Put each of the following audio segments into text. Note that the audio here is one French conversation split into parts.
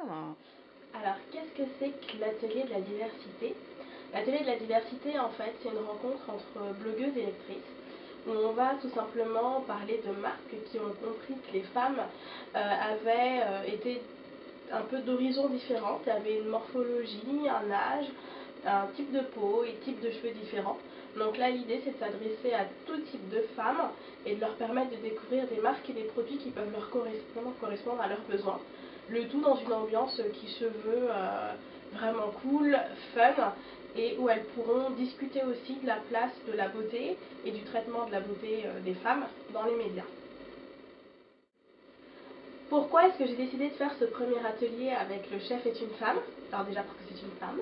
Alors, qu'est-ce que c'est que l'atelier de la diversité? L'atelier de la diversité, en fait, c'est une rencontre entre blogueuses et lectrices où on va tout simplement parler de marques qui ont compris que les femmes avaient été un peu d'horizons différents, avaient une morphologie, un âge, un type de peau et type de cheveux différents. Donc là, l'idée, c'est de s'adresser à tout type de femmes et de leur permettre de découvrir des marques et des produits qui peuvent leur correspondre à leurs besoins. Le tout dans une ambiance qui se veut vraiment cool, fun, et où elles pourront discuter aussi de la place de la beauté et du traitement de la beauté des femmes dans les médias. Pourquoi est-ce que j'ai décidé de faire ce premier atelier avec Le Chef est une femme? Alors déjà parce que c'est une femme,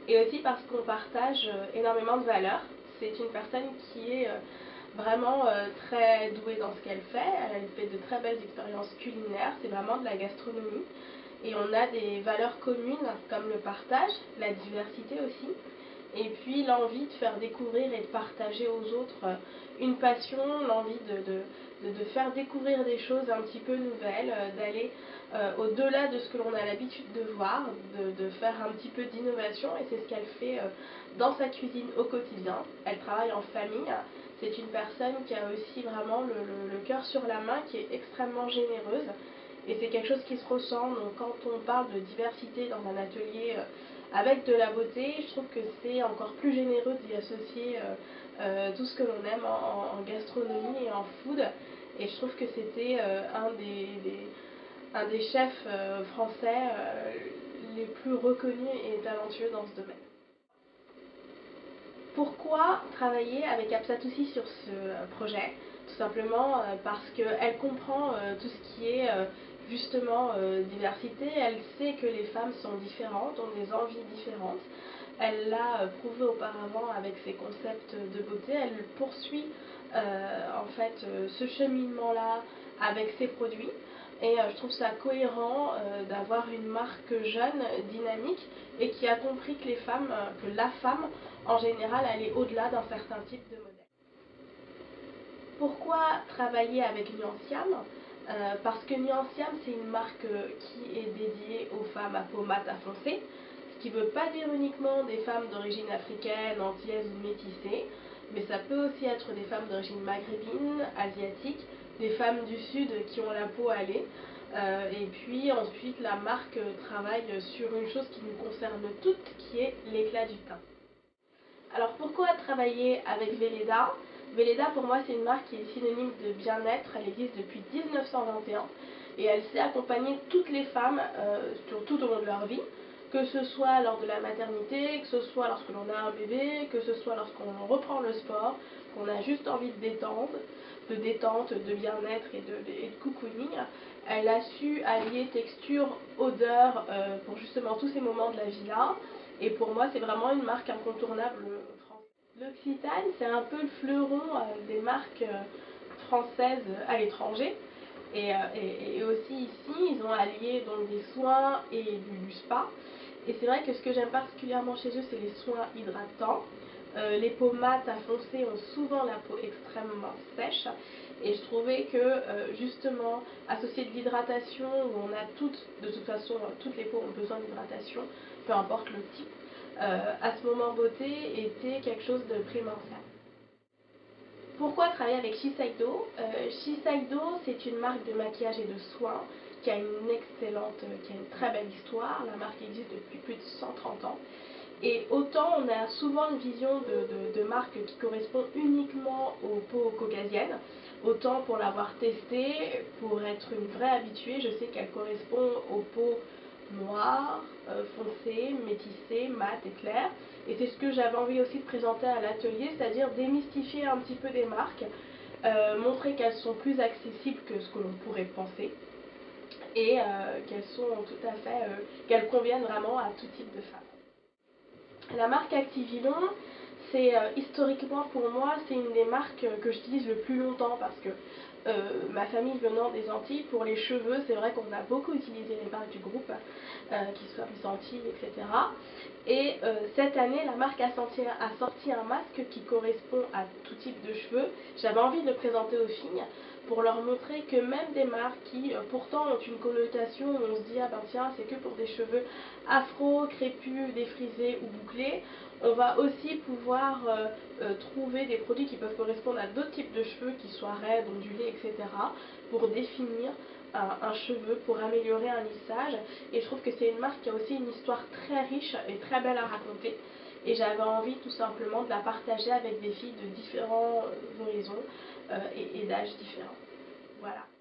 et aussi parce qu'on partage énormément de valeurs. C'est une personne qui est vraiment très douée dans ce qu'elle fait. Elle fait de très belles expériences culinaires, c'est vraiment de la gastronomie. Et on a des valeurs communes comme le partage, la diversité aussi, et puis l'envie de faire découvrir et de partager aux autres une passion, l'envie de faire découvrir des choses un petit peu nouvelles, d'aller au-delà de ce que l'on a l'habitude de voir, de faire un petit peu d'innovation, et c'est ce qu'elle fait dans sa cuisine au quotidien. Elle travaille en famille, c'est une personne qui a aussi vraiment le cœur sur la main, qui est extrêmement généreuse, et c'est quelque chose qui se ressent. Donc quand on parle de diversité dans un atelier avec de la beauté, je trouve que c'est encore plus généreux d'y associer tout ce que l'on aime en gastronomie et en food. Et je trouve que c'était un des chefs français les plus reconnus et talentueux dans ce domaine. Pourquoi travailler avec Apsatoussi sur ce projet? Tout simplement parce qu'elle comprend tout ce qui est justement diversité. Elle sait que les femmes sont différentes, ont des envies différentes. Elle l'a prouvé auparavant avec ses concepts de beauté. Elle poursuit en fait ce cheminement-là avec ses produits. Et je trouve ça cohérent d'avoir une marque jeune, dynamique, et qui a compris que que la femme en général allait au-delà d'un certain type de modèle. Pourquoi travailler avec Nuanciam? Parce que Nuanciam, c'est une marque qui est dédiée aux femmes à peau mate à foncé, ce qui ne veut pas dire uniquement des femmes d'origine africaine, antillaise ou métissée, mais ça peut aussi être des femmes d'origine maghrébine, asiatique, des femmes du sud qui ont la peau hâlée. Et puis ensuite, la marque travaille sur une chose qui nous concerne toutes, qui est l'éclat du teint. Alors pourquoi travailler avec Velleda? Velleda, pour moi, c'est une marque qui est synonyme de bien-être. Elle existe depuis 1921 et elle sait accompagner toutes les femmes tout au long de leur vie, que ce soit lors de la maternité, que ce soit lorsque l'on a un bébé, que ce soit lorsqu'on reprend le sport, qu'on a juste envie de détente, de bien-être et de cocooning. Elle a su allier texture, odeur pour justement tous ces moments de la vie-là. Et pour moi, c'est vraiment une marque incontournable française. L'Occitane, c'est un peu le fleuron des marques françaises à l'étranger. Et aussi ici, ils ont allié donc des soins et du spa. Et c'est vrai que ce que j'aime particulièrement chez eux, c'est les soins hydratants. Les peaux mates à foncé ont souvent la peau extrêmement sèche. Et je trouvais que justement, associé de l'hydratation, où on a de toute façon, toutes les peaux ont besoin d'hydratation, peu importe le type, à ce moment beauté était quelque chose de primordial. Pourquoi travailler avec Shiseido? Shiseido, c'est une marque de maquillage et de soins qui a une très belle histoire. La marque existe depuis plus de 130 ans. Et autant on a souvent une vision de marque qui correspond uniquement aux peaux caucasiennes, autant pour l'avoir testée, pour être une vraie habituée, je sais qu'elle correspond aux peaux noires, foncées, métissées, mates et claires. Et c'est ce que j'avais envie aussi de présenter à l'atelier, c'est-à-dire démystifier un petit peu des marques, montrer qu'elles sont plus accessibles que ce que l'on pourrait penser, et qu'elles conviennent vraiment à tout type de femmes. La marque Activillon, c'est historiquement pour moi, c'est une des marques que j'utilise le plus longtemps parce que ma famille venant des Antilles, pour les cheveux, c'est vrai qu'on a beaucoup utilisé les marques du groupe, qui soient Miss Antilles, etc. Et cette année, la marque a sorti un masque qui correspond à tout type de cheveux. J'avais envie de le présenter aux filles pour leur montrer que même des marques qui pourtant ont une connotation où on se dit ah ben tiens c'est que pour des cheveux afro, crépus, défrisés ou bouclés, on va aussi pouvoir trouver des produits qui peuvent correspondre à d'autres types de cheveux qui soient raides, ondulés, etc. pour définir un cheveu, pour améliorer un lissage. Et je trouve que c'est une marque qui a aussi une histoire très riche et très belle à raconter. Et j'avais envie tout simplement de la partager avec des filles de différents horizons et d'âges différents. Voilà.